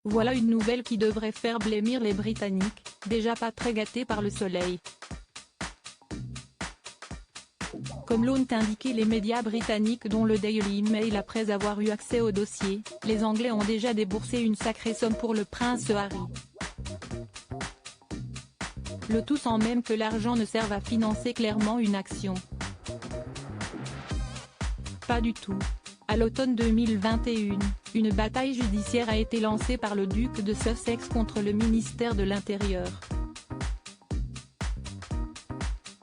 Voilà une nouvelle qui devrait faire blêmir les Britanniques, déjà pas très gâtés par le soleil. Comme l'ont indiqué les médias britanniques dont le Daily Mail après avoir eu accès au dossier, les Anglais ont déjà déboursé une sacrée somme pour le prince Harry. Le tout sans même que l'argent ne serve à financer clairement une action. Pas du tout. À l'automne 2021, une bataille judiciaire a été lancée par le duc de Sussex contre le ministère de l'Intérieur.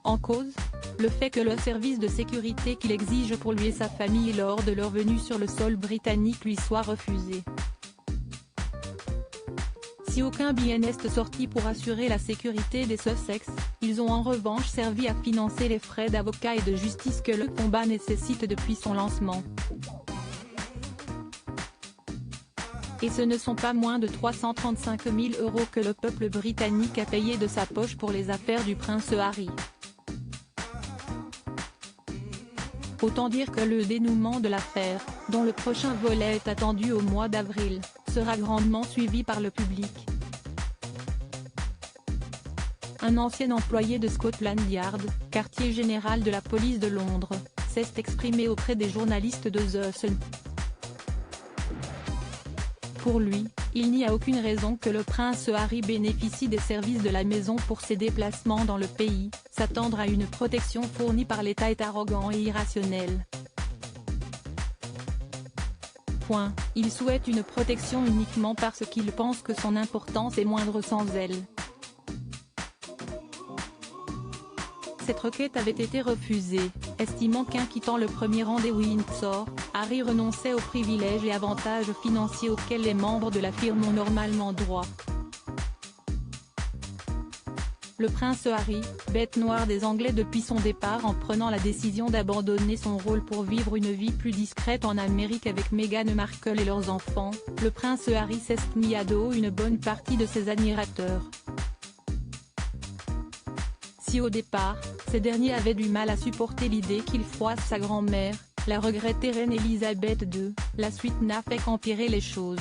En cause, le fait que le service de sécurité qu'il exige pour lui et sa famille lors de leur venue sur le sol britannique lui soit refusé. Si aucun bien n'est sorti pour assurer la sécurité des Sussex, ils ont en revanche servi à financer les frais d'avocat et de justice que le combat nécessite depuis son lancement. Et ce ne sont pas moins de 335 000 € que le peuple britannique a payé de sa poche pour les affaires du prince Harry. Autant dire que le dénouement de l'affaire, dont le prochain volet est attendu au mois d'avril, sera grandement suivi par le public. Un ancien employé de Scotland Yard, quartier général de la police de Londres, s'est exprimé auprès des journalistes de The Sun. Pour lui, il n'y a aucune raison que le prince Harry bénéficie des services de la maison pour ses déplacements dans le pays, s'attendre à une protection fournie par l'État est arrogant et irrationnel. Il souhaite une protection uniquement parce qu'il pense que son importance est moindre sans elle. Cette requête avait été refusée, estimant qu'en quittant le premier rang des Windsor, Harry renonçait aux privilèges et avantages financiers auxquels les membres de la firme ont normalement droit. Le prince Harry, bête noire des Anglais depuis son départ en prenant la décision d'abandonner son rôle pour vivre une vie plus discrète en Amérique avec Meghan Markle et leurs enfants, le prince Harry s'est mis à dos une bonne partie de ses admirateurs. Si au départ, ces derniers avaient du mal à supporter l'idée qu'il froisse sa grand-mère, la regrettée reine Elisabeth II, la suite n'a fait qu'empirer les choses.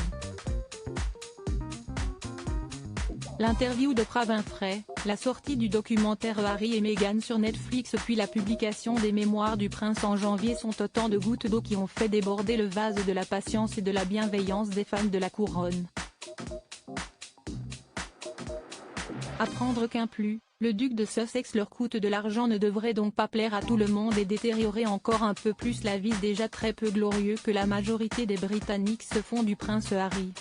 L'interview d'Oprah Winfrey, la sortie du documentaire Harry et Meghan sur Netflix puis la publication des mémoires du prince en janvier sont autant de gouttes d'eau qui ont fait déborder le vase de la patience et de la bienveillance des fans de la couronne. Apprendre qu'un plus, le duc de Sussex leur coûte de l'argent ne devrait donc pas plaire à tout le monde et détériorer encore un peu plus la vie déjà très peu glorieux que la majorité des Britanniques se font du prince Harry.